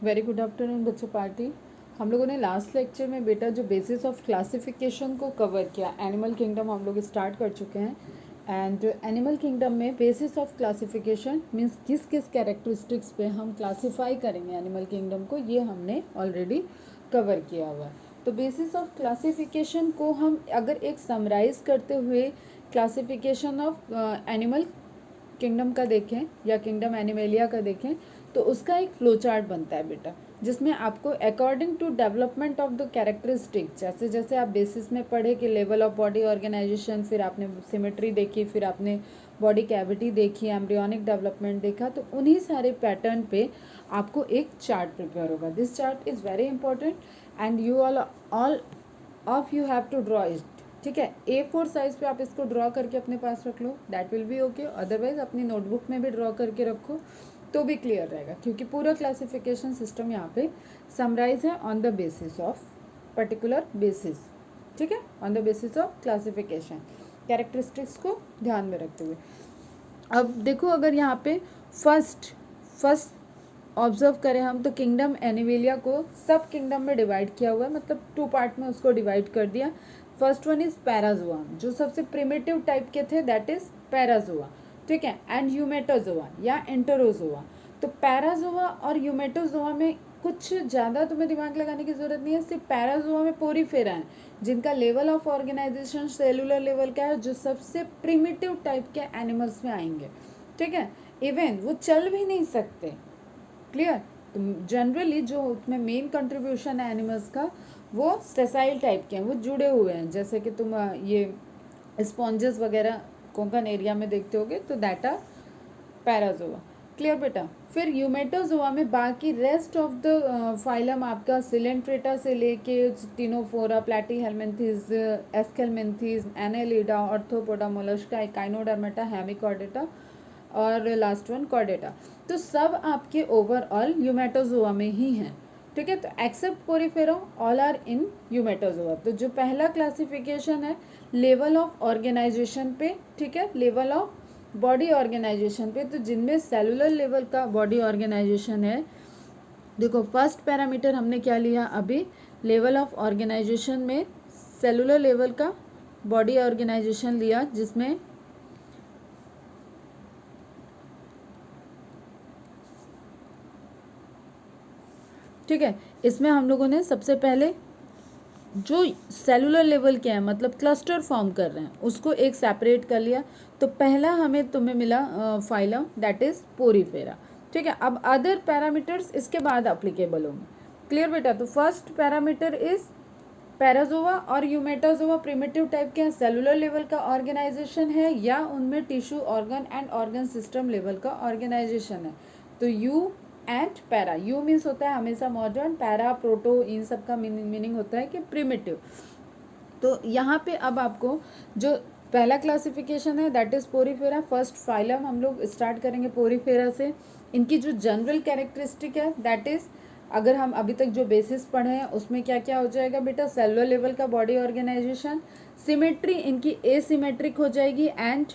Very good afternoon बच्चों party. हम लोगों ने लास्ट लेक्चर में बेटा जो बेसिस ऑफ क्लासिफिकेशन को कवर किया, एनिमल किंगडम हम लोग स्टार्ट कर चुके हैं। एंड एनिमल किंगडम में बेसिस ऑफ क्लासिफिकेशन मीन्स किस किस कैरेक्टरिस्टिक्स पे हम क्लासीफाई करेंगे एनिमल किंगडम को, ये हमने ऑलरेडी कवर किया हुआ है। तो बेसिस ऑफ क्लासिफिकेशन को हम अगर एक समराइज करते हुए क्लासिफिकेशन ऑफ एनिमल किंगडम का देखें या किंगडम एनिमेलिया का देखें, तो उसका एक फ्लो चार्ट बनता है बेटा, जिसमें आपको according to development of the characteristic, जैसे जैसे आप बेसिस में पढ़े कि लेवल ऑफ बॉडी ऑर्गेनाइजेशन, फिर आपने सिमेट्री देखी, फिर आपने बॉडी कैविटी देखी, एम्ब्रियोनिक डेवलपमेंट देखा, तो उन्हीं सारे पैटर्न पे आपको एक चार्ट प्रिपेयर होगा। This chart is very important and you all of you have to draw it. ठीक है, A4 साइज़ पे आप इसको ड्रॉ करके अपने पास रख लो, that will be okay. Otherwise अपनी नोटबुक में भी ड्रॉ करके रखो तो भी क्लियर रहेगा, क्योंकि पूरा क्लासिफिकेशन सिस्टम यहाँ पे समराइज है on the basis of particular basis. ठीक है, on the basis of classification, characteristics को ध्यान में रखते हुए। अब देखो, अगर यहाँ पे फर्स्ट ऑब्जर्व करें हम, तो किंगडम एनिमेलिया को सब किंगडम में डिवाइड किया हुआ है, मतलब 2 पार्ट में उसको डिवाइड कर दिया। फर्स्ट वन इज पैराजोआ, जो सबसे प्रिमिटिव टाइप के थे, दैट इज पैराजोआ। ठीक है, एंड ह्यूमेटोजोआ या एंटरोजोआ। तो पैराजोआ और ह्यूमेटोजोआ में कुछ ज़्यादा तुम्हें दिमाग लगाने की ज़रूरत नहीं है। सिर्फ पैराजोआ में पोरीफेरा है, जिनका level of organisation cellular level का है, जो सबसे प्रिमिटिव टाइप के एनिमल्स में आएंगे। ठीक है, इवन वो चल भी नहीं सकते। क्लियर। तो जनरली जो उसमें मेन कंट्रीब्यूशन है एनिमल्स का, वो सेसाइल टाइप के हैं, वो जुड़े हुए हैं, जैसे कि तुम ये स्पॉन्जेस वगैरह कोंकण एरिया में देखते होगे, तो दैट आर पैराजोआ। क्लियर बेटा। फिर यूमेटोजोआ में बाकी रेस्ट ऑफ द फाइलम आपका सिलेंट्रेटा से लेके Ctenophora, Platyhelminthes, Aschelminthes, Annelida, Arthropoda, Mollusca, Echinodermata, Hemichordata और लास्ट वन कॉर्डेटा, तो सब आपके ओवरऑल यूमेटोजोआ में ही हैं। ठीक है, तो except Porifera all are in Eumetazoa. तो जो पहला क्लासिफिकेशन है लेवल ऑफ ऑर्गेनाइजेशन पे, ठीक है, लेवल ऑफ बॉडी ऑर्गेनाइजेशन पे, तो जिनमें सेलुलर लेवल का बॉडी ऑर्गेनाइजेशन है, देखो फर्स्ट पैरामीटर हमने क्या लिया अभी, लेवल ऑफ ऑर्गेनाइजेशन में सेलुलर लेवल का बॉडी ऑर्गेनाइजेशन लिया, जिसमें ठीक है, इसमें हम लोगों ने सबसे पहले जो सेलुलर लेवल के हैं, मतलब क्लस्टर फॉर्म कर रहे हैं, उसको एक सेपरेट कर लिया। तो पहला तुम्हें मिला फाइलम, दैट इज पोरीफेरा। ठीक है, अब अदर पैरामीटर्स इसके बाद अप्लीकेबल होंगे। क्लियर बेटा। तो फर्स्ट पैरामीटर इज पैराजोआ और यूमेटाजोआ प्रिमिटिव टाइप के हैं, सेलुलर लेवल का ऑर्गेनाइजेशन है या उनमें tissue, organ and organ system level का ऑर्गेनाइजेशन है। तो you and para, you means होता है हमेशा मॉडर्न, पैरा प्रोटो, इन सब का मीनिंग होता है कि प्रिमिटिव। तो यहाँ पे अब आपको जो पहला क्लासिफिकेशन है that is Porifera, first phylum हम लोग स्टार्ट करेंगे पोरीफेरा से। इनकी जो जनरल कैरेक्टरिस्टिक है दैट इज, अगर हम अभी तक जो बेसिस पढ़े हैं उसमें क्या क्या हो जाएगा बेटा, सेलुलर लेवल का बॉडी ऑर्गेनाइजेशन, सिमेट्री इनकी एसिमेट्रिक हो जाएगी, एंड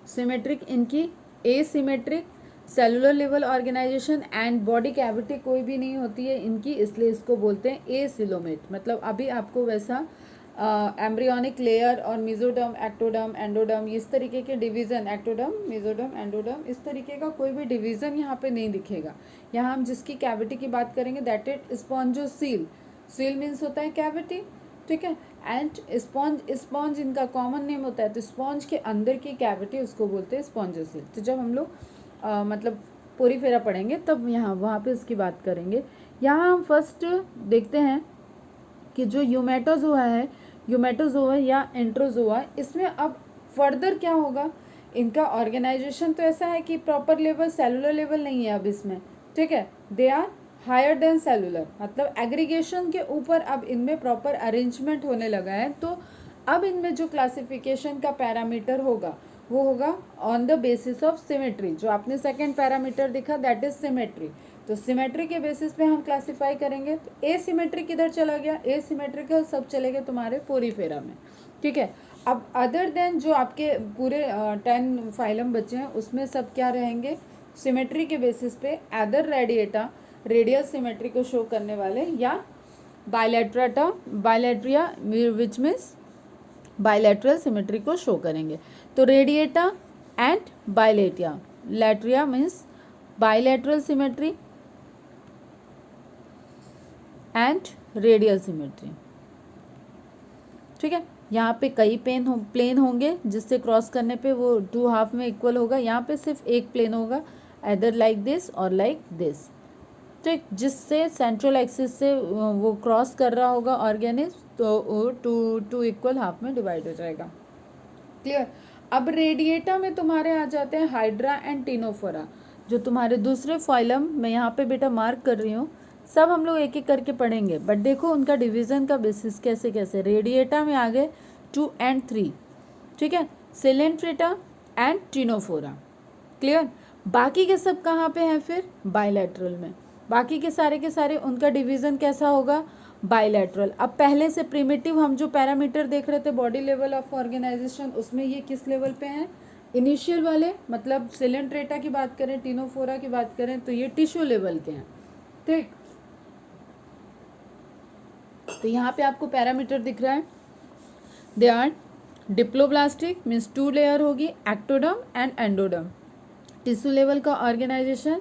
सिमेट्रिक इनकी asymmetric, cellular level organisation and body cavity कोई भी नहीं होती है इनकी, इसलिए इसको बोलते हैं एसिलोमेट। मतलब अभी आपको वैसा एम्ब्रियोनिक लेयर और मेसोडर्म, एक्टोडर्म, एंडोडर्म, इस तरीके के डिवीज़न, एक्टोडर्म, मेसोडर्म, एंडोडर्म, इस तरीके का कोई भी डिवीज़न यहाँ पे नहीं दिखेगा। यहाँ हम जिसकी कैविटी की बात करेंगे that is spongocoel. Seal means होता है कैविटी। ठीक है, एंड स्पॉन्ज इनका कॉमन नेम होता है, तो स्पॉन्ज के अंदर की कैविटी उसको बोलते हैं स्पॉन्जोसील। तो जब हम लोग मतलब पोरीफेरा पढ़ेंगे तब यहाँ वहाँ पे इसकी बात करेंगे। यहाँ हम फर्स्ट देखते हैं कि जो यूमेटोजोआ है, यूमेटोजोआ या एंट्रोजोआ, इसमें अब फर्दर क्या होगा, इनका ऑर्गेनाइजेशन तो ऐसा है कि प्रॉपर लेवल सेलुलर लेवल नहीं है अब इसमें। ठीक है, they are higher than cellular, मतलब एग्रीगेशन के ऊपर अब इनमें प्रॉपर अरेंजमेंट होने लगा है। तो अब इनमें जो क्लासिफिकेशन का पैरामीटर होगा वो होगा on the basis of symmetry. जो आपने सेकेंड पैरामीटर दिखा दैट इज सिमेट्री, तो सिमेट्री के बेसिस पे हम क्लासिफाई करेंगे। तो एसिमेट्रिक किधर चला गया, एसिमेट्रिकल सब चले गए तुम्हारे पोरीफेरा में। ठीक है, अब अदर देन जो आपके पूरे 10 फाइलम बचे हैं उसमें सब क्या रहेंगे, सिमेट्री के बेसिस पे, अदर रेडिएटा रेडियल सिमेट्री को शो करने वाले, या Bilateria which means bilateral symmetry को शो करेंगे। तो Radiata and Bilateria, lateria means bilateral symmetry and radial symmetry. ठीक है, यहाँ पे कई प्लेन होंगे जिससे क्रॉस करने पे वो 2 हाफ में इक्वल होगा। यहाँ पे सिर्फ एक प्लेन होगा, either लाइक दिस और लाइक दिस। ठीक, जिससे सेंट्रल एक्सिस से वो क्रॉस कर रहा होगा ऑर्गेनिज्म, तो टू इक्वल हाफ में डिवाइड हो जाएगा। क्लियर। अब रेडिएटा में तुम्हारे आ जाते हैं हाइड्रा एंड टिनोफोरा, जो तुम्हारे दूसरे फाइलम, मैं यहाँ पे बेटा मार्क कर रही हूँ, सब हम लोग एक एक करके पढ़ेंगे, बट देखो उनका डिवीजन का बेसिस कैसे कैसे। रेडिएटा में आ गए 2 and 3, ठीक है, सिलेंट्रेटा एंड टिनोफोरा। क्लियर। बाकी के सब कहाँ पे हैं फिर? बायलैटरल में। बाकी के सारे उनका डिवीजन कैसा होगा? बायलैटरल। अब पहले से प्रिमिटिव हम जो पैरामीटर देख रहे थे बॉडी लेवल ऑफ ऑर्गेनाइजेशन, उसमें ये किस लेवल पे हैं? इनिशियल वाले, मतलब सिलेंट्रेटा की बात करें, टिनोफोरा की बात करें, तो ये टिश्यू लेवल के हैं। ठीक, तो यहाँ पे आपको पैरामीटर दिख रहा है, they are diploblastic means 2 layer होगी, ectoderm and endoderm. Tissue level का ऑर्गेनाइजेशन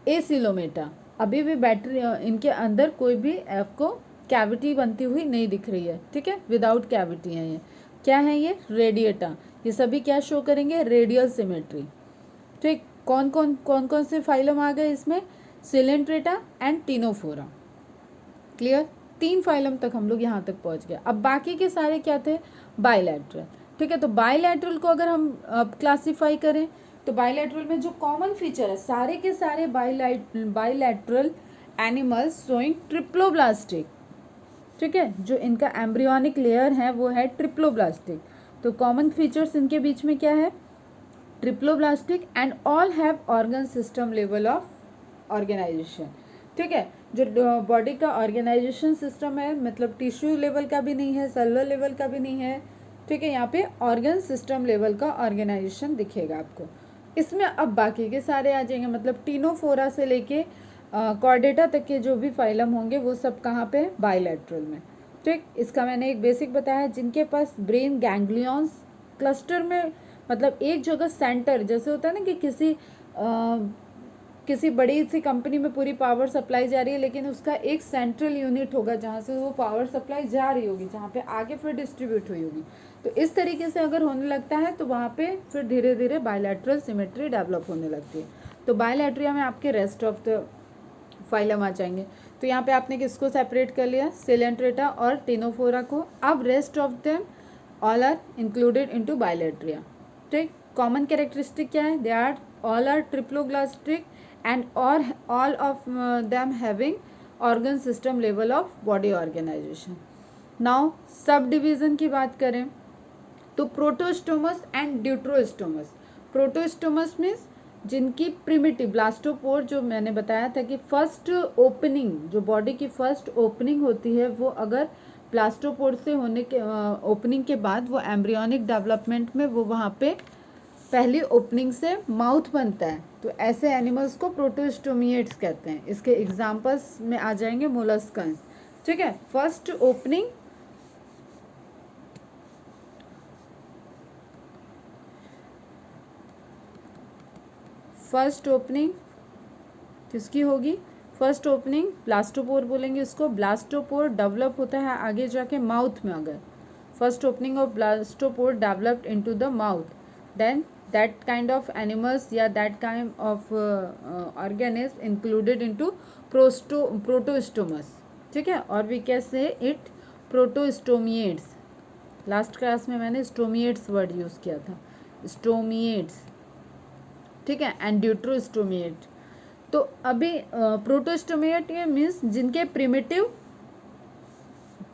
एसिलोमेटा, अभी भी बैटरी इनके अंदर कोई भी आपको कैविटी बनती हुई नहीं दिख रही है। ठीक है, विदाउट कैविटी है ये। क्या है ये? रेडिएटा। ये सभी क्या शो करेंगे? Radial symmetry. ठीक, कौन कौन से फाइलम आ गए इसमें? Coelenterata and Ctenophora. Clear, 3 phylum तक हम लोग यहाँ तक पहुँच गए। अब बाकी के सारे क्या थे? बायलैटरल। ठीक है, तो बायलैटरल को अगर हम क्लासीफाई करें तो बायलैटरल में जो कॉमन फीचर है, सारे के सारे बायलैटरल एनिमल्स शोइंग ट्रिप्लोब्लास्टिक। ठीक है, जो इनका एम्ब्रियोनिक लेयर है वो है ट्रिप्लोब्लास्टिक। तो कॉमन फीचर्स इनके बीच में क्या है? Triploblastic and all have organ system level of organisation. ठीक है, जो बॉडी का ऑर्गेनाइजेशन सिस्टम है, मतलब टिश्यू लेवल का भी नहीं है, सेलुलर लेवल का भी नहीं है। ठीक है, यहाँ पे ऑर्गन सिस्टम लेवल का ऑर्गेनाइजेशन दिखेगा आपको। इसमें अब बाकी के सारे आ जाएंगे, मतलब टिनोफोरा से लेके कॉर्डेटा तक के जो भी फाइलम होंगे वो सब कहाँ पे? बायलैटरल में। ठीक, इसका मैंने एक बेसिक बताया, जिनके पास ब्रेन गैंग्लियंस क्लस्टर में, मतलब एक जगह सेंटर, जैसे होता है ना कि किसी बड़ी सी कंपनी में पूरी पावर सप्लाई जा रही है, लेकिन उसका एक सेंट्रल यूनिट होगा जहाँ से वो पावर सप्लाई जा रही होगी, जहाँ पे आगे फिर डिस्ट्रीब्यूट हुई होगी। तो इस तरीके से अगर होने लगता है तो वहाँ पे फिर धीरे धीरे बायलैटरल सिमेट्री डेवलप होने लगती है। तो बायलैटरिया में आपके रेस्ट ऑफ द फाइलम आ जाएंगे। तो यहाँ पे आपने किसको सेपरेट कर लिया? सिलेंट्रेटा और टिनोफोरा को। अब rest of them all are included into Bilateria. ठीक, कॉमन कैरेक्टरिस्टिक क्या है? They are all are triploblastic and all of them having organ system level of body organization. Now sub division की बात करें तो प्रोटोस्टोमस एंड ड्यूट्रोस्टोमस। प्रोटोस्टोमस मीन्स जिनकी primitive blastopore, जो मैंने बताया था कि फर्स्ट ओपनिंग, जो बॉडी की फर्स्ट ओपनिंग होती है, वो अगर ब्लास्टोपोर से होने के ओपनिंग के बाद वो एम्ब्रियोनिक डेवलपमेंट में वो वहाँ पे पहली ओपनिंग से माउथ बनता है, तो ऐसे एनिमल्स को प्रोटोस्टोमिएट्स कहते हैं। इसके एग्जांपल्स में आ जाएंगे मोलस्कन्स। ठीक है, फर्स्ट ओपनिंग किसकी होगी? फर्स्ट ओपनिंग ब्लास्टोपोर बोलेंगे इसको। ब्लास्टोपोर डेवलप होता है आगे जाके माउथ में। अगर first opening of blastopore developed into the mouth, then that kind of animals या that kind of organism included into protostomus. ठीक है, और we can say it protostomiates. Last class में मैंने स्टोमिएट्स वर्ड यूज़ किया था, स्टोमिएट्स। ठीक है, एंड ड्यूट्रोस्टोमिएट। तो अभी प्रोटोस्टोमिएट ये मीन्स जिनके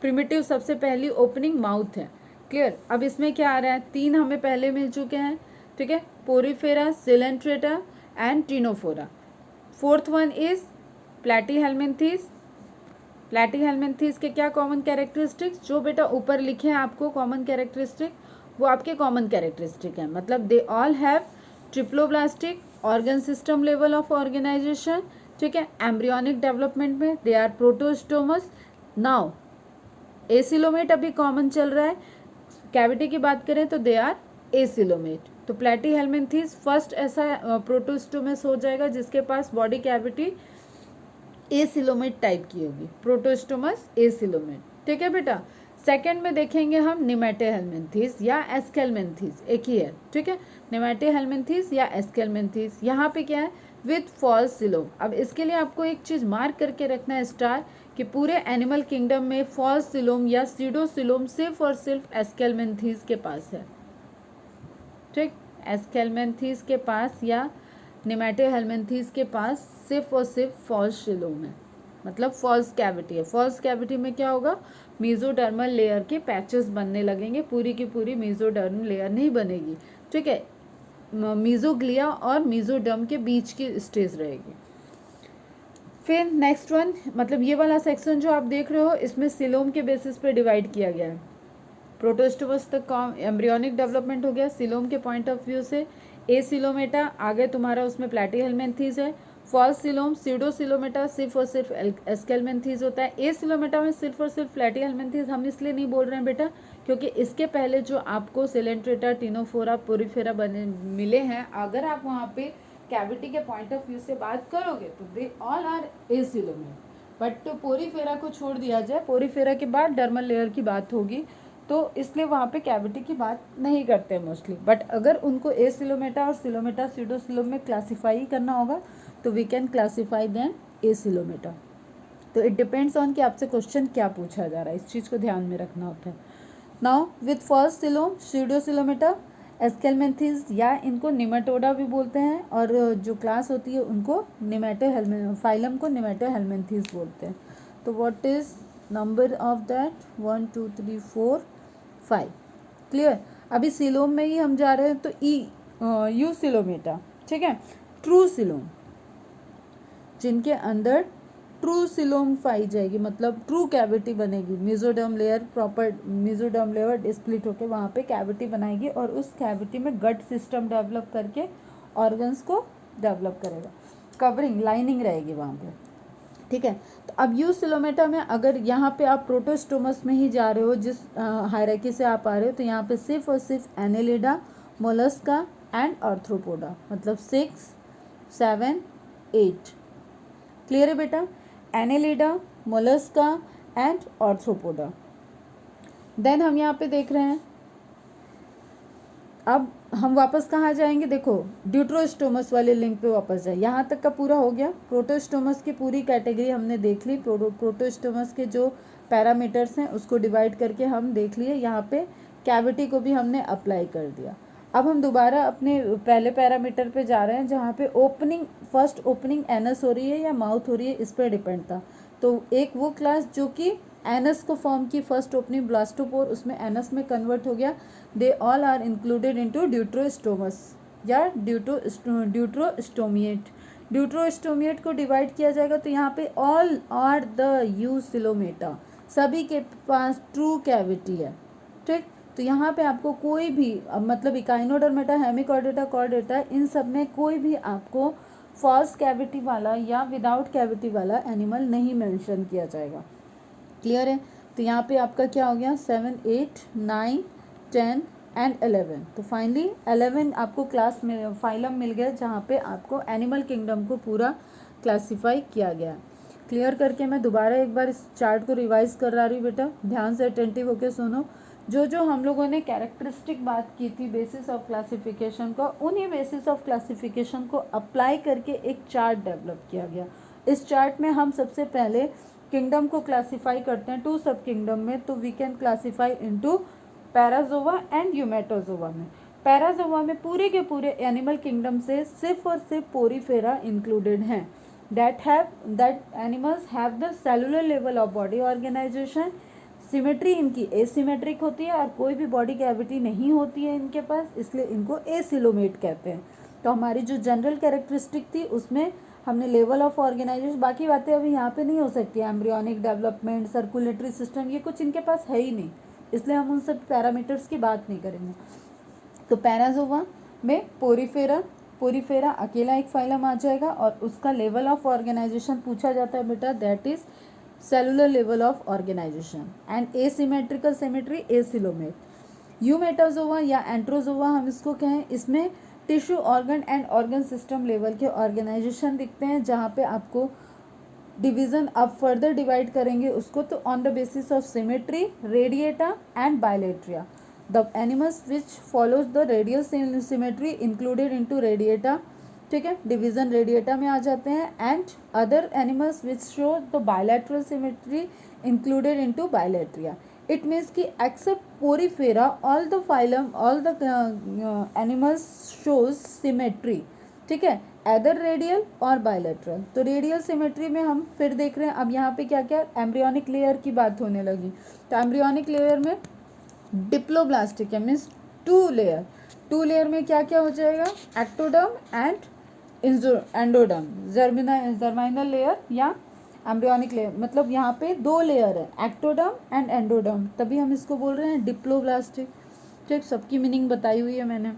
प्रिमिटिव सबसे पहली ओपनिंग माउथ है। क्लियर। अब इसमें क्या आ रहा है? 3 हमें पहले मिल चुके हैं। ठीक है, Porifera, Coelenterata and Ctenophora. 4th one is Platyhelminthes. Platyhelminthes के क्या कॉमन कैरेक्टरिस्टिक्स? जो बेटा ऊपर लिखे हैं आपको कॉमन कैरेक्टरिस्टिक, वो आपके कॉमन कैरेक्टरिस्टिक है। मतलब they all have triploblastic organ system level of organisation, ठीक है। एम्ब्रियोनिक डेवलपमेंट में they are protostomes. Now acoelomate अभी कॉमन चल रहा है, कैविटी की बात करें तो दे आर एसिलोमेट। तो प्लेटीहेल्मिन्थीस फर्स्ट ऐसा प्रोटोस्टोमस हो जाएगा जिसके पास बॉडी कैविटी एसिलोमेट टाइप की होगी, प्रोटोस्टोमस एसिलोमेट। ठीक है बेटा। सेकंड में देखेंगे हम निमेटेहेल्मिन्थीस या एस्केल्मिन्थीस, एक ही है। ठीक है, निमेटेहेल्मिन्थीस या एस्केल्मिन्थीस। यहाँ पे क्या है, विथ फॉल्स सिलोम। अब इसके लिए आपको एक चीज़ मार्क करके रखना है स्टार, कि पूरे एनिमल किंगडम में फॉल्स सिलोम या सीडोसिलोम सिर्फ और सिर्फ एस्केल्मिन्थीस के पास है। ठीक, एस्केल्मिन्थीस के पास या निमेटेहेल्मिन्थीस के पास सिर्फ और सिर्फ फॉल्स सिलोम है, मतलब फॉल्स कैविटी है। फॉल्स कैविटी में क्या होगा, मेसोडर्मल लेयर के पैचेस बनने लगेंगे, पूरी की पूरी मेसोडर्म लेयर नहीं बनेगी। ठीक है, मीजोग्लिया और मीजोडर्म के बीच की स्टेज रहेगी। फिर नेक्स्ट वन, मतलब ये वाला सेक्शन जो आप देख रहे हो इसमें सिलोम के बेसिस पे डिवाइड किया गया है। प्रोटोस्टोमस तक का एम्ब्रियोनिक डेवलपमेंट हो गया सिलोम के पॉइंट ऑफ व्यू से। एसिलोमेटा आगे तुम्हारा उसमें प्लैटीहेल्मिन्थीस है। फॉल्स सिलोम सीडोसिलोमेटा सिर्फ और सिर्फ एस्केल्मिन्थीस होता है। एसिलोमेटा में सिर्फ और सिर्फ प्लैटीहेल्मिन्थीस हम इसलिए नहीं बोल रहे हैं बेटा, क्योंकि इसके पहले जो आपको सिलेंट्रेटा, टिनोफोरा, पोरीफेरा बने मिले हैं, अगर आप वहाँ पे कैविटी के पॉइंट ऑफ व्यू से बात करोगे तो they all are acoelomate. But तो पोरीफेरा को छोड़ दिया जाए, पोरीफेरा के बाद डर्मल लेयर की बात होगी, तो इसलिए वहाँ पे कैविटी की बात नहीं करते मोस्टली। बट अगर उनको एसिलोमेटा और सिलोमेटा सीडोसिलोम में क्लासीफाई करना होगा तो वी कैन क्लासीफाई देन एसिलोमेटा। तो इट डिपेंड्स ऑन कि आपसे क्वेश्चन क्या पूछा जा रहा है, इस चीज़ को ध्यान में रखना होता है। नाउ विथ फर्स्ट सिलोम सीडोसिलोमेटा एस्केल्मिन्थीस, या इनको निमेटोडा भी बोलते हैं, और जो क्लास होती है उनको फाइलम को निमेटोहेल्मिन्थीस बोलते हैं। तो what is number of that, 1 2 3 4 5। Clear. अभी सिलोम में ही हम जा रहे हैं, तो यू सिलोमेटा। ठीक है, ट्रू सिलोम, जिनके अंदर ट्रू सिलोम पाई जाएगी, मतलब ट्रू कैविटी बनेगी। Mesoderm layer, proper mesoderm layer split होकर वहाँ पे कैविटी बनाएगी, और उस कैविटी में गट सिस्टम डेवलप करके ऑर्गन्स को डेवलप करेगा, कवरिंग लाइनिंग रहेगी वहाँ पे। ठीक है, तो अब यू सिलोमेटा में अगर यहाँ पे आप प्रोटोस्टोमस में ही जा रहे हो, जिस हायरार्की से आप आ रहे हो, तो यहाँ पे सिर्फ और सिर्फ एनेलिडा, मोलस्का एंड आर्थ्रोपोडा, मतलब 6 7 8। क्लियर है बेटा, annelida, Mollusca and arthropoda. Then हम यहाँ पे देख रहे हैं, अब हम वापस कहाँ जाएंगे, देखो ड्यूट्रोस्टोमस वाले लिंक पे वापस जाए। यहाँ तक का पूरा हो गया, प्रोटोस्टोमस की पूरी कैटेगरी हमने देख ली। प्रोटोस्टोमस के जो पैरामीटर्स हैं उसको डिवाइड करके हम देख लिए, यहाँ पे कैविटी को भी हमने अप्लाई कर दिया। अब हम दोबारा अपने पहले पैरामीटर पे जा रहे हैं, जहाँ पे ओपनिंग, फर्स्ट ओपनिंग एनस हो रही है या माउथ हो रही है, इस पर डिपेंड था। तो एक वो क्लास जो कि एनस को फॉर्म की, फर्स्ट ओपनिंग ब्लास्टोपोर, उसमें एनस में कन्वर्ट हो गया। They all are included into deuterostomes या ड्यूट्रोस्टोमिएट। ड्यूट्रोस्टोमिएट को डिवाइड किया जाएगा, तो यहाँ पे ऑल आर द यू सिलोमेटा, सभी के पास ट्रू कैविटी है। ठीक, तो यहाँ पे आपको कोई भी मतलब इकाइनोडर्मेटा, हेमिकॉर्डेटा, कॉर्डेटा, इन सब में कोई भी आपको फॉल्स कैविटी वाला या विदाउट कैविटी वाला एनिमल नहीं मेंशन किया जाएगा। क्लियर है। तो यहाँ पे आपका क्या हो गया, 7 8 9 10 एंड 11। तो फाइनली 11 आपको क्लास में फाइलम मिल गया, जहाँ पे आपको एनिमल किंगडम को पूरा क्लासीफाई किया गया। क्लियर करके मैं दोबारा एक बार इस चार्ट को रिवाइज कर रही हूँ बेटा, ध्यान से अटेंटिव होकर सुनो। जो जो हम लोगों ने कैरेक्टरिस्टिक बात की थी बेसिस ऑफ क्लासिफिकेशन का, उन्हीं बेसिस ऑफ क्लासिफिकेशन को अप्लाई करके एक चार्ट डेवलप किया गया। इस चार्ट में हम सबसे पहले किंगडम को क्लासीफाई करते हैं 2 सब किंगडम में। तो we can classify into Parazoa and Eumetazoa में। पैराजोआ में पूरे के पूरे एनिमल किंगडम से सिर्फ और सिर्फ पोरीफेरा इंक्लूडेड हैं। That animals have the cellular level of body organisation. Symmetry इनकी एसिमेट्रिक होती है, और कोई भी बॉडी कैविटी नहीं होती है इनके पास, इसलिए इनको एसिलोमेट कहते हैं। तो हमारी जो जनरल कैरेक्टरिस्टिक थी उसमें हमने लेवल ऑफ ऑर्गेनाइजेशन, बाकी बातें अभी यहाँ पे नहीं हो सकती, एम्ब्रियोनिक डेवलपमेंट, सर्कुलेटरी सिस्टम, ये कुछ इनके पास है ही नहीं, इसलिए हम उन सब पैरामीटर्स की बात नहीं करेंगे। तो पैराजोआ में पोरीफेरा पोरीफेरा अकेला एक फाइलम आ जाएगा और उसका लेवल ऑफ ऑर्गेनाइजेशन पूछा जाता है बेटा, that is cellular level of organization. And asymmetrical symmetry acoelomate. Eumetazoa या एंट्रोजोआ हम इसको कहें, इसमें tissue organ and organ system level के ऑर्गेनाइजेशन दिखते हैं, जहाँ पे आपको डिवीजन अब फर्दर डिवाइड करेंगे उसको, तो on the basis of symmetry, Radiata and Bilateria. The animals which follows the radial symmetry included into Radiata, ठीक है, डिवीजन रेडिएटा में आ जाते हैं। And other animals which show the bilateral symmetry included into Bilateria. It means कि except Porifera all the phylum, all the animals shows symmetry, ठीक है, either radial और बायलैटरल। तो रेडियल सिमेट्री में हम फिर देख रहे हैं, अब यहाँ पे क्या क्या एम्ब्रियोनिक लेयर की बात होने लगी। तो एम्ब्रियोनिक लेयर में डिप्लोब्लास्टिक है, मीन्स टू लेयर में क्या क्या हो जाएगा, ectoderm and endoderm, germinal layer या एम्ब्रियोनिक लेयर, मतलब यहाँ पे दो लेयर है, एक्टोडर्म एंड एंडोडर्म, तभी हम इसको बोल रहे हैं डिप्लोब्लास्टिक। ठीक, सबकी मीनिंग बताई हुई है मैंने।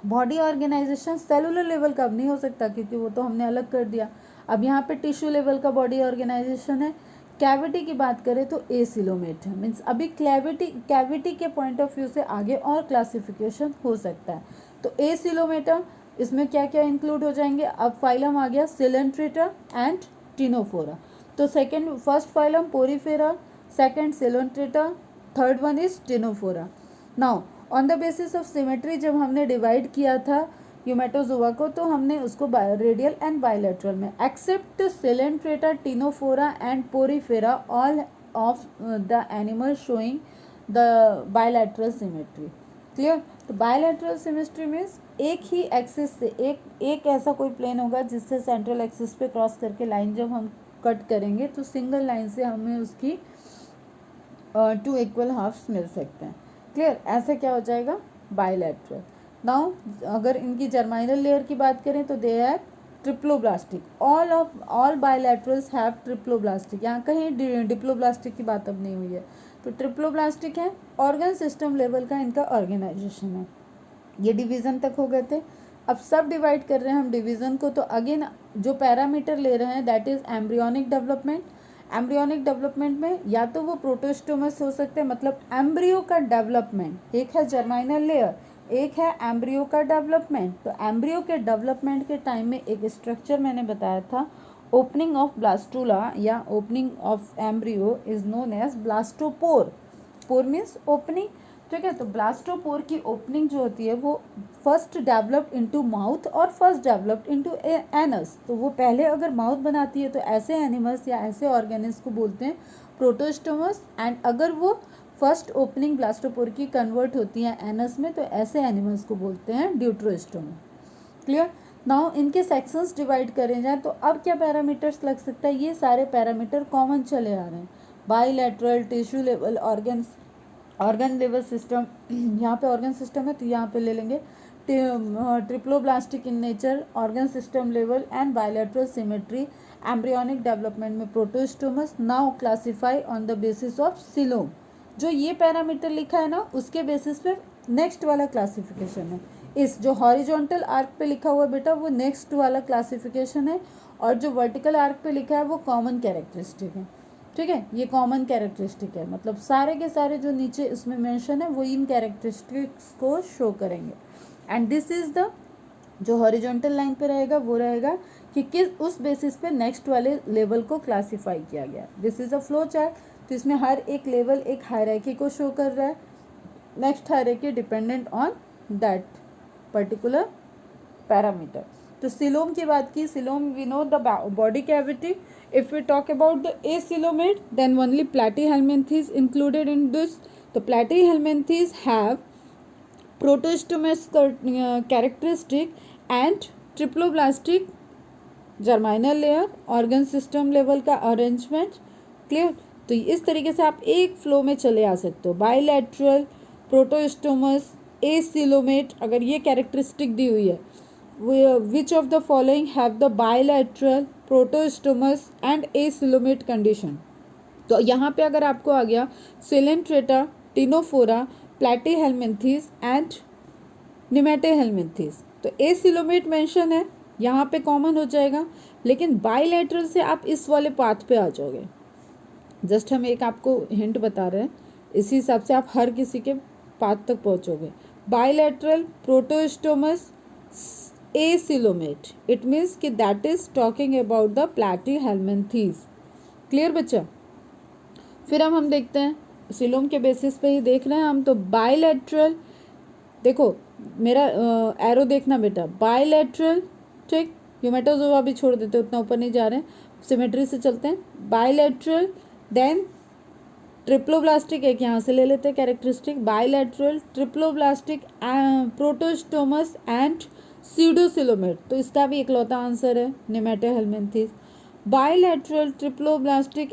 बॉडी ऑर्गेनाइजेशन सेलुलर लेवल का अब नहीं हो सकता क्योंकि वो तो हमने अलग कर दिया। अब यहाँ पे टिश्यू लेवल का बॉडी ऑर्गेनाइजेशन है। कैविटी की बात करें तो एसिलोमेट है, मीन्स अभी कैविटी के पॉइंट ऑफ व्यू से आगे और क्लासिफिकेशन हो सकता है। तो एसिलोमेटा, इसमें क्या क्या इंक्लूड हो जाएंगे, अब फाइलम आ गया सिलेंट्रेटा एंड टिनोफोरा। तो first phylum Porifera, second Coelenterata, third one is Ctenophora. Now on the basis of symmetry जब हमने डिवाइड किया था यूमेटोजोआ को, तो हमने उसको रेडियल एंड बायलैटरल में, except coelenterata, ctenophora and porifera, all of the animal showing the bilateral symmetry. Clear. तो बायलैटरल सिमेट्री मीन्स एक ही एक्सिस से एक ऐसा कोई प्लेन होगा जिससे सेंट्रल एक्सिस पे क्रॉस करके लाइन जब हम कट करेंगे तो सिंगल लाइन से हमें उसकी टू इक्वल हाफ्स मिल सकते हैं। क्लियर, ऐसे क्या हो जाएगा, बायलैटरल। नाउ अगर इनकी जर्माइनल लेयर की बात करें तो they have triploblastic, all bilaterals have triploblastic. यहाँ कहीं डिप्लोब्लास्टिक की बात अब नहीं हुई है, तो ट्रिप्लोब्लास्टिक है। ऑर्गन सिस्टम लेवल का इनका ऑर्गेनाइजेशन है। ये डिवीज़न तक हो गए थे। अब सब डिवाइड कर रहे हैं हम डिवीज़न को, तो अगेन जो पैरामीटर ले रहे हैं that is embryonic development. Embryonic development में या तो वो प्रोटोस्टोमस हो सकते हैं, मतलब एम्ब्रियो का डेवलपमेंट, एक है जर्माइनल लेयर, एक है एम्ब्रियो का डेवलपमेंट। तो एम्ब्रियो के डेवलपमेंट के टाइम में एक स्ट्रक्चर मैंने बताया था, ओपनिंग ऑफ ब्लास्टुला या opening of embryo is known as blastopore. Pore means opening, ठीक है। तो ब्लास्टोपोर की ओपनिंग जो होती है वो फर्स्ट डेवलप्ड इनटू माउथ और फर्स्ट डेवलप्ड इनटू एनस। तो वो पहले अगर माउथ बनाती है तो ऐसे एनिमल्स या ऐसे ऑर्गेनिल्स को बोलते हैं प्रोटोस्टोमस, एंड अगर वो फर्स्ट ओपनिंग ब्लास्टोपोर की कन्वर्ट होती है एनस में तो ऐसे एनिमल्स को बोलते हैं ड्यूट्रोस्टोमा। क्लियर। नाउ इनके सेक्शंस डिवाइड करें जाए तो अब क्या पैरामीटर्स लग सकता है, ये सारे पैरामीटर कॉमन चले आ रहे हैं। Bilateral, tissue level, organ level system, यहाँ पे ऑर्गन सिस्टम है तो यहाँ पे ले लेंगे triploblastic in nature, organ system level and bilateral symmetry, embryonic development में protostomous. Now classify on the basis of coelom. जो ये पैरामीटर लिखा है ना उसके बेसिस पे नेक्स्ट वाला क्लासिफिकेशन है। इस जो हॉरिजॉन्टल आर्क पे लिखा हुआ बेटा वो नेक्स्ट वाला क्लासिफिकेशन है, और जो वर्टिकल आर्क पे लिखा है वो कॉमन कैरेक्टरिस्टिक है। ठीक है, ये कॉमन कैरेक्टरिस्टिक है, मतलब सारे के सारे जो नीचे इसमें मेंशन है वो इन कैरेक्टरिस्टिक्स को शो करेंगे। एंड दिस इज द जो हॉरिजॉन्टल लाइन पे रहेगा वो रहेगा कि किस उस बेसिस पे नेक्स्ट वाले लेवल को क्लासीफाई किया गया। This is a flow chart. तो इसमें हर एक लेवल एक हायरार्की को शो कर रहा है, next hierarchy dependent on that particular parameter. तो सिलोम की बात की, coelom we know the body cavity. If we talk about the acoelomate, then only platyhelminthes included in this. The platyhelminthes have protostomous characteristic and triploblastic germinal layer, organ system level का arrangement. Clear? तो इस तरीके से आप एक flow में चले आ सकते हो। बायलैटरल, प्रोटोस्टोमस, एसिलोमेट, अगर ये कैरेक्टरिस्टिक दी हुई है, which of the following have the bilateral, protostomous and acoelomate condition. तो यहाँ पे अगर आपको आ गया Coelenterata, Ctenophora, Platyhelminthes and Nemathelminthes, तो एसिलोमेट मेंशन है, यहाँ पे कॉमन हो जाएगा, लेकिन बाइलेटरल से आप इस वाले पाथ पे आ जाओगे। जस्ट हम एक आपको हिंट बता रहे हैं, इसी हिसाब से आप हर किसी के पाथ तक पहुँचोगे। Bilateral protostomes acoelomate, it means कि that is talking about the Platyhelminthes. Clear बच्चा? फिर हम देखते हैं, सिलोम के बेसिस पे ही देख रहे हैं हम। तो बाइलेटरल, देखो मेरा एरो देखना बेटा, बाइलेटरल, ठीक, ह्यूमेटोजोआ भी छोड़ देते, उतना ऊपर नहीं जा रहे हैं, सिमेट्री से चलते हैं। बाइलेटरल, देन ट्रिप्लोब्लास्टिक, एक यहाँ से ले लेते हैं characteristic, bilateral triploblastic protostomous and pseudocoelomate, तो इसका भी इकलौता आंसर है Nemathelminthes. Bilateral triploblastic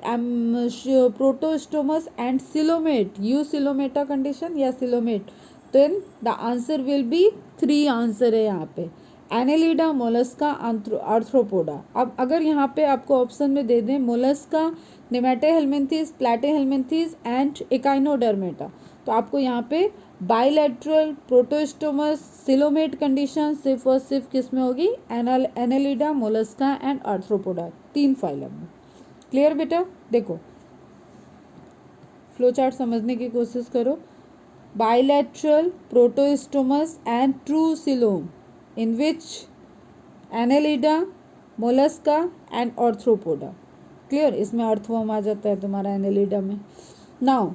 protostomous and coelomate, eucoelomata condition या coelomate, then the answer will be 3 answer है यहाँ पे, एनेलिडा, मोलस्का, आर्थ्रोपोडा। अब अगर यहाँ पे आपको ऑप्शन में दे दें मोलस्का, नेमेटोहेल्मिन्थीज, प्लैटीहेल्मिन्थीज एंड एकाइनोडर्मेटा, तो आपको यहाँ पे बाइलेटरल प्रोटोस्टोमस सिलोमेट कंडीशन सिर्फ और सिर्फ किस में होगी, Annelida, Mollusca and Arthropoda, 3 phylum में। क्लियर बेटा? देखो फ्लो चार्ट समझने की कोशिश करो। Bilateral protostomous and true coelom in which Annelida, Mollusca and Arthropoda. Clear? इसमें अर्थवर्म आ जाता है तुम्हारा एनेलिडा में। नाउ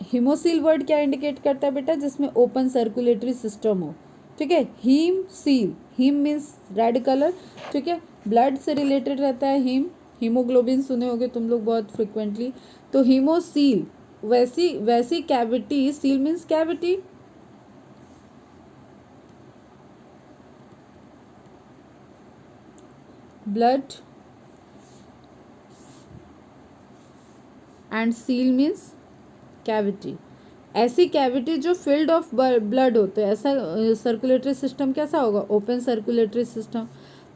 हीमोसील वर्ड क्या इंडिकेट करता है बेटा? जिसमें ओपन सर्कुलेटरी सिस्टम हो, ठीक है। Haemocoel, haem means red colour, ठीक है, ब्लड से रिलेटेड रहता है हीम, हीमोग्लोबिन सुने होगे तुम लोग बहुत फ्रिक्वेंटली। तो हीमोसील, वैसी cavity, seal means cavity, blood and seal means cavity, ऐसी कैविटी जो फिल्ड ऑफ ब्लड होते हैं, ऐसा सर्कुलेटरी सिस्टम कैसा होगा? Open circulatory system.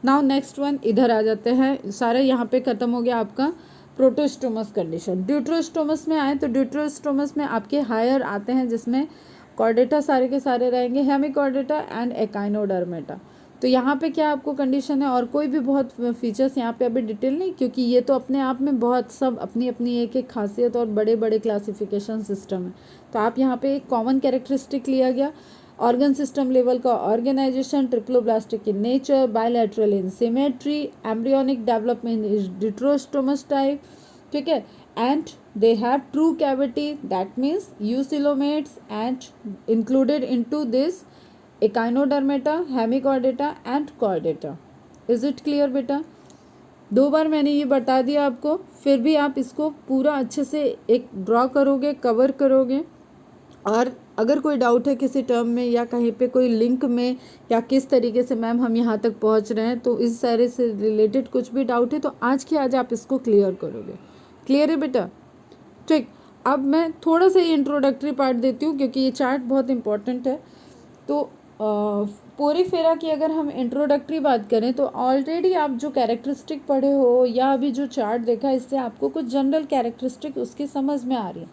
Now next one, इधर आ जाते हैं, सारे यहाँ पे खत्म हो गया आपका प्रोटोस्टोमस कंडीशन। ड्यूट्रोस्टोमस में आए तो ड्यूट्रोस्टोमस में आपके हायर आते हैं, जिसमें कॉर्डेटा सारे के सारे रहेंगे, हेमिकॉर्डेटा एंड एकाइनोडर्मेटा। तो यहाँ पे क्या आपको कंडीशन है, और कोई भी बहुत फीचर्स यहाँ पे अभी डिटेल नहीं, क्योंकि ये तो अपने आप में बहुत सब अपनी अपनी एक एक खासियत और बड़े बड़े क्लासिफिकेशन सिस्टम है। तो आप यहाँ पे एक कॉमन कैरेक्टरिस्टिक लिया गया, ऑर्गन सिस्टम लेवल का organisation, triploblastic in nature, bilateral in symmetry, embryonic development is deuterostomous type, ठीक है, and they have true cavity, that means eucoelomates, and included into this echinodermata, Hemichordata and Chordata. Is it clear बेटा? 2 बार मैंने ये बता दिया आपको, फिर भी आप इसको पूरा अच्छे से एक ड्रॉ करोगे, कवर करोगे, और अगर कोई डाउट है किसी टर्म में या कहीं पे कोई लिंक में या किस तरीके से मैम हम यहाँ तक पहुँच रहे हैं, तो इस सारे से रिलेटेड कुछ भी डाउट है तो आज के आज आप इसको क्लियर करोगे। क्लियर है बेटा? ठीक, अब मैं थोड़ा सा ये इंट्रोडक्टरी पार्ट देती हूँ, क्योंकि ये चार्ट बहुत इंपॉर्टेंट है। तो पोरीफेरा की अगर हम इंट्रोडक्टरी बात करें तो ऑलरेडी आप जो कैरेक्टरिस्टिक पढ़े हो या अभी जो चार्ट देखा, इससे आपको कुछ जनरल कैरेक्टरिस्टिक उसकी समझ में आ रही है।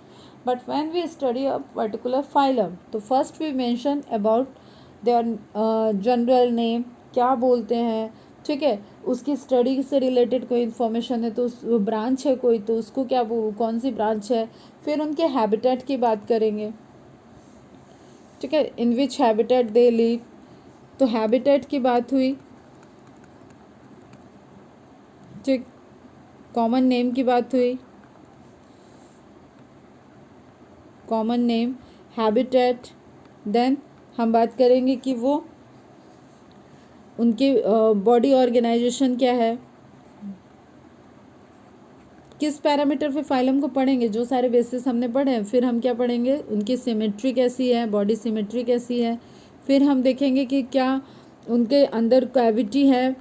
But when we study a particular phylum, तो first we mention about their general name, क्या बोलते हैं, ठीक है, उसकी स्टडी से रिलेटेड कोई इन्फॉर्मेशन है तो उस ब्रांच है कोई, तो उसको क्या, वो कौन सी ब्रांच है। फिर उनके हैबिटेट की बात करेंगे, ठीक है, इन विच हैबिटेट दे लिव, तो हैबिटेट की बात हुई, ठीक, कॉमन नेम की बात हुई, कॉमन नेम, हैबिटेट, देन हम बात करेंगे कि वो उनकी बॉडी ऑर्गेनाइजेशन क्या है, किस पैरामीटर पे फाइलम को पढ़ेंगे, जो सारे बेसिस हमने पढ़े हैं। फिर हम क्या पढ़ेंगे, उनकी सिमेट्री कैसी है, बॉडी सिमेट्री कैसी है। फिर हम देखेंगे कि क्या उनके अंदर कैविटी है,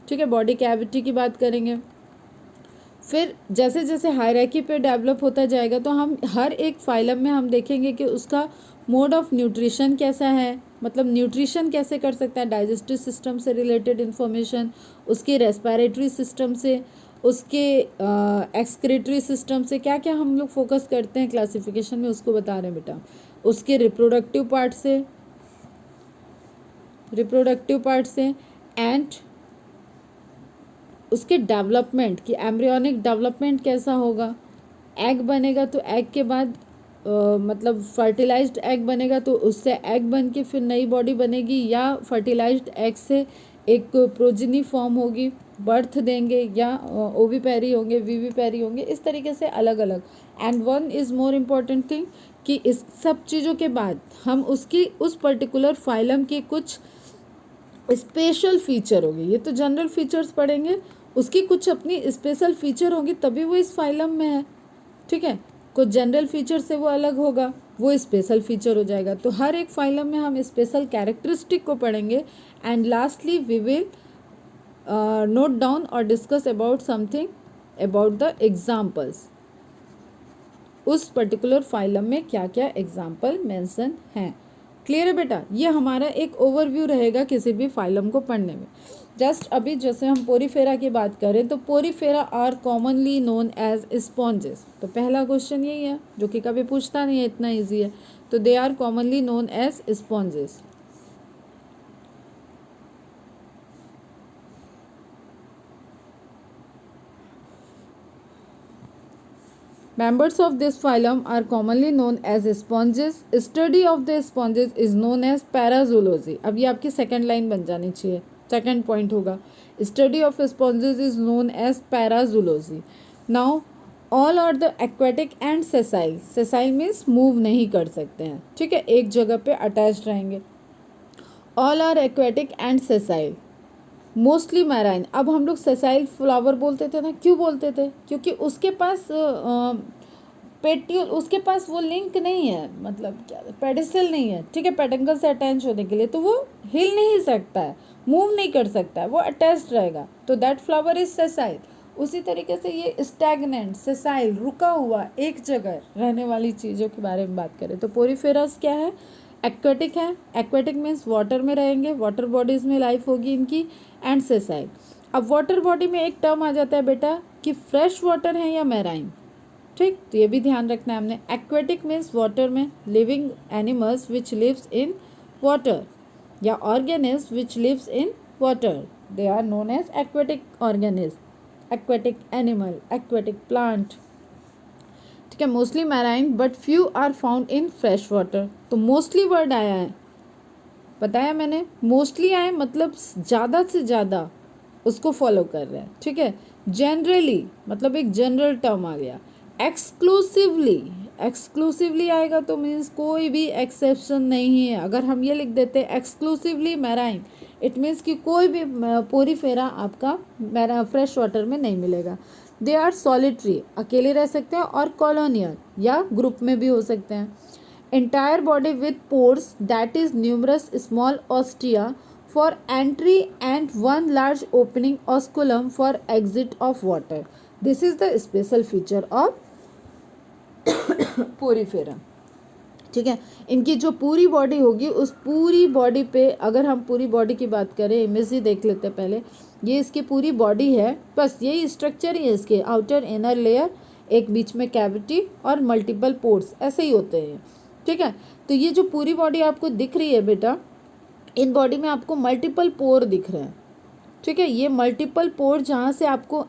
ठीक है, बॉडी कैविटी की बात करेंगे। फिर जैसे जैसे हायरार्की पे डेवलप होता जाएगा तो हम हर एक फाइलम में हम देखेंगे कि उसका मोड ऑफ न्यूट्रिशन कैसा है, मतलब न्यूट्रिशन कैसे कर सकता है, डाइजेस्टिव सिस्टम से रिलेटेड इन्फॉर्मेशन, उसके रेस्पिरेटरी सिस्टम से, उसके एक्सक्रीटरी सिस्टम से, क्या क्या हम लोग फोकस करते हैं क्लासिफिकेशन में, उसको बता रहे हैं बेटा। उसके रिप्रोडक्टिव पार्ट से, रिप्रोडक्टिव पार्ट से, एंड उसके डेवलपमेंट की एम्ब्रियोनिक डेवलपमेंट कैसा होगा, एग बनेगा तो एग के बाद मतलब फर्टिलाइज्ड एग बनेगा तो उससे एग बन के फिर नई बॉडी बनेगी, या फर्टिलाइज्ड एग से एक प्रोजिनी फॉर्म होगी, बर्थ देंगे, या ओवीपेरी होंगे, वीवीपेरी होंगे, इस तरीके से अलग अलग। And one is more important thing कि इस सब चीज़ों के बाद हम उसकी उस पर्टिकुलर फाइलम की कुछ स्पेशल फीचर होगी, ये तो जनरल फीचर्स पढ़ेंगे, उसकी कुछ अपनी स्पेशल फीचर होगी तभी वो इस फाइलम में है, ठीक है। कुछ जनरल फीचर से वो अलग होगा, वो स्पेशल फीचर हो जाएगा। तो हर एक फाइलम में हम स्पेशल कैरेक्टरिस्टिक को पढ़ेंगे, and lastly we will note down और discuss about something about the examples, उस पर्टिकुलर फाइलम में क्या क्या एग्जाम्पल मेंशन हैं। क्लियर है बेटा, ये हमारा एक ओवरव्यू रहेगा किसी भी फाइलम को पढ़ने में। जस्ट अभी जैसे हम पोरीफेरा की बात करें तो porifera are commonly known as sponges, तो पहला क्वेश्चन यही है जो कि कभी पूछता नहीं है, इतना ईजी है। तो they are commonly known as sponges. Members of this phylum are commonly known as sponges. Study of the sponges is known as parazoology. अब ये आपकी सेकेंड लाइन बन जानी चाहिए, सेकेंड पॉइंट होगा। Study of sponges is known as parazoology. Now all are the aquatic and sessile. Sessile means move नहीं कर सकते हैं, ठीक है, एक जगह पे अटैच रहेंगे। All are aquatic and sessile. Mostly marine. अब हम लोग सेसाइल फ्लावर बोलते थे ना, क्यों बोलते थे, क्योंकि उसके पास पेट्यूल, उसके पास वो लिंक नहीं है, मतलब क्या पेडिसल नहीं है, ठीक है, पेडंकल से अटैच होने के लिए, तो वो हिल नहीं सकता है, मूव नहीं कर सकता है, वो अटैच्ड रहेगा, तो दैट फ्लावर इज सेसाइल। उसी तरीके से ये स्टैगनेंट, सेसाइल, रुका हुआ एक जगह रहने वाली चीज़ों के बारे में बात करें तो पोरीफेरस क्या है, एक्वेटिक है। एक्वेटिक मीन्स वाटर में रहेंगे, वाटर बॉडीज़ में लाइफ होगी इनकी, एंड सेसाइल। अब वाटर बॉडी में एक टर्म आ जाता है बेटा कि फ्रेश वाटर है या मैराइन, ठीक, तो ये भी ध्यान रखना है हमने। एक्वेटिक मीन्स वाटर में, living animals which lives in water, या organism which lives in water, they are known as aquatic organism, aquatic animal, aquatic plant, ठीक है। Mostly marine but few are found in fresh water. तो mostly word आया है, बताया मैंने, mostly आए मतलब ज़्यादा से ज़्यादा उसको फॉलो कर रहे हैं, ठीक है। जनरली मतलब एक जनरल टर्म आ गया। एक्सक्लूसिवली, एक्सक्लूसिवली आएगा तो मीन्स कोई भी एक्सेप्शन नहीं है। अगर हम ये लिख देते हैं एक्सक्लूसिवली मैराइन, इट मीन्स कि कोई भी पोरीफेरा आपका फ्रेश वाटर में नहीं मिलेगा। दे आर सॉलिटरी, अकेले रह सकते हैं, और कॉलोनियल या ग्रुप में भी हो सकते हैं। Entire body with pores, that is numerous small ostia for entry and one large opening osculum for exit of water. This is the special feature of Porifera, ठीक है। इनकी जो पूरी बॉडी होगी उस पूरी बॉडी पे, अगर हम पूरी बॉडी की बात करें, इमेज ही देख लेते हैं पहले, ये इसकी पूरी बॉडी है, बस यही स्ट्रक्चर ही है इसके, आउटर इनर लेयर, एक बीच में कैविटी और मल्टीपल पोर्स, ऐसे ही होते हैं, ठीक है। तो ये जो पूरी बॉडी आपको दिख रही है बेटा, इन बॉडी में आपको मल्टीपल पोर दिख रहे हैं, ठीक है। ये मल्टीपल पोर जहाँ से आपको